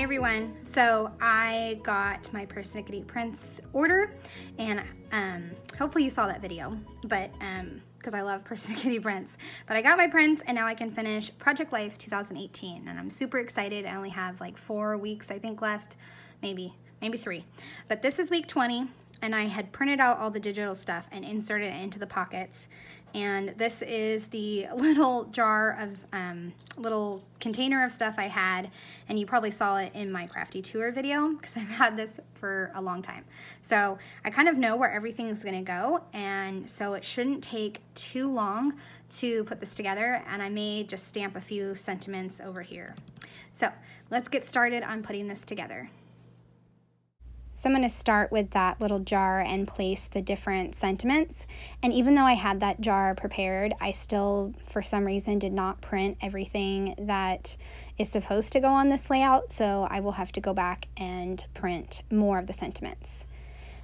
everyone, so I got my persnickety prints order, and hopefully you saw that video, but because I love persnickety prints. But I got my prints, and now I can finish Project Life 2018, and I'm super excited. I only have like 4 weeks, I think, left, maybe 3. But this is week 20, and I had printed out all the digital stuff and inserted it into the pockets. And this is the little jar of, little container of stuff I had, and you probably saw it in my crafty tour video because I've had this for a long time. So I kind of know where everything's gonna go, and so it shouldn't take too long to put this together, and I may just stamp a few sentiments over here. So let's get started on putting this together. So I'm going to start with that little jar and place the different sentiments. And even though I had that jar prepared, I still, for some reason, did not print everything that is supposed to go on this layout. So I will have to go back and print more of the sentiments.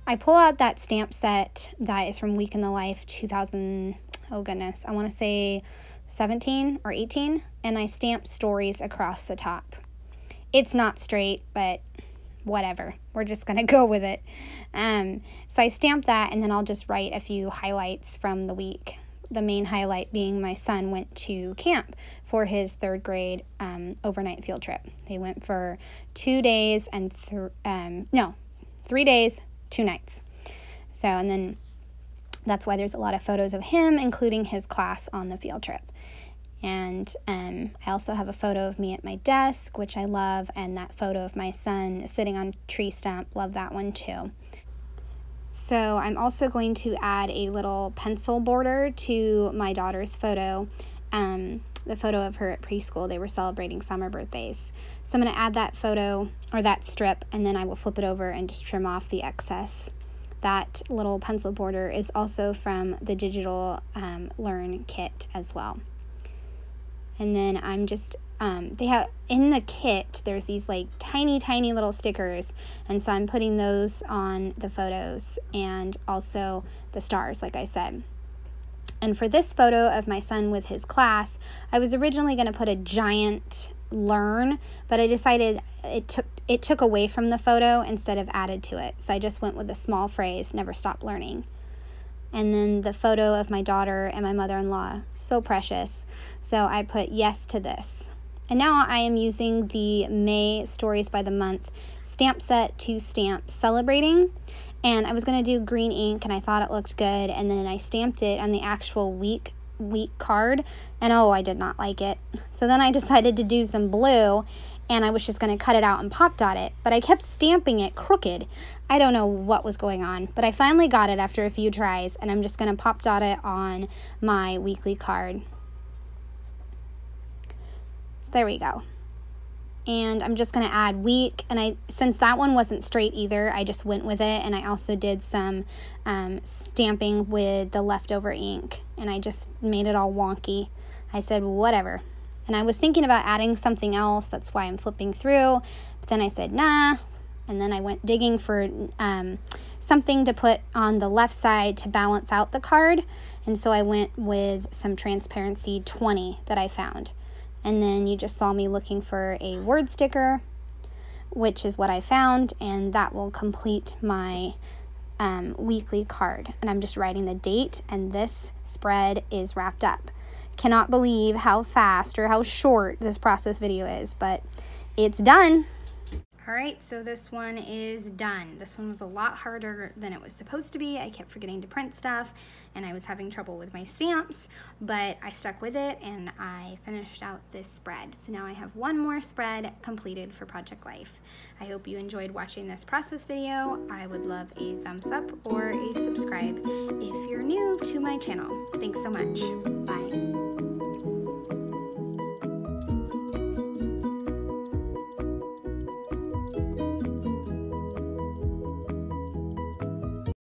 I pull out that stamp set that is from Week in the Life 2000, oh goodness, I want to say 17 or 18. And I stamp stories across the top. It's not straight, but whatever, we're just gonna go with it. So I stamp that, and then I'll just write a few highlights from the week. The main highlight being my son went to camp for his 3rd grade overnight field trip. They went for 2 days and 3 days, 2 nights. So, and then that's why there's a lot of photos of him, including his class on the field trip. And I also have a photo of me at my desk, which I love, and that photo of my son sitting on a tree stump. Love that one too. So I'm also going to add a little pencil border to my daughter's photo, the photo of her at preschool. They were celebrating summer birthdays. So I'm going to add that photo, or that strip, and then I will flip it over and just trim off the excess. That little pencil border is also from the Digital Learn kit as well. And then I'm just, they have, in the kit, there's these like tiny little stickers. And so I'm putting those on the photos and also the stars, like I said. And for this photo of my son with his class, I was originally going to put a giant learn, but I decided it took away from the photo instead of added to it. So I just went with a small phrase, never stop learning. And then the photo of my daughter and my mother-in-law, so precious. So I put yes to this. And now I am using the May Stories by the Month stamp set to stamp Celebrating. And I was going to do green ink, and I thought it looked good. And then I stamped it on the actual week card, and oh, I did not like it. So then I decided to do some blue, and I was just going to cut it out and pop dot it, but I kept stamping it crooked. I don't know what was going on, but I finally got it after a few tries, and I'm just going to pop dot it on my weekly card. So there we go. And I'm just going to add week, and since that one wasn't straight either, I just went with it, and I also did some stamping with the leftover ink, and I just made it all wonky. I said, whatever. And I was thinking about adding something else, that's why I'm flipping through, but then I said, nah, and then I went digging for something to put on the left side to balance out the card, and so I went with some Transparency 20 that I found. And then you just saw me looking for a word sticker, which is what I found, and that will complete my weekly card. And I'm just writing the date, and this spread is wrapped up. Cannot believe how fast or how short this process video is, but it's done. All right, so this one is done. This one was a lot harder than it was supposed to be. I kept forgetting to print stuff, and I was having trouble with my stamps, but I stuck with it, and I finished out this spread. So now I have one more spread completed for Project Life. I hope you enjoyed watching this process video. I would love a thumbs up or a subscribe if you're new to my channel. Thanks so much. Bye.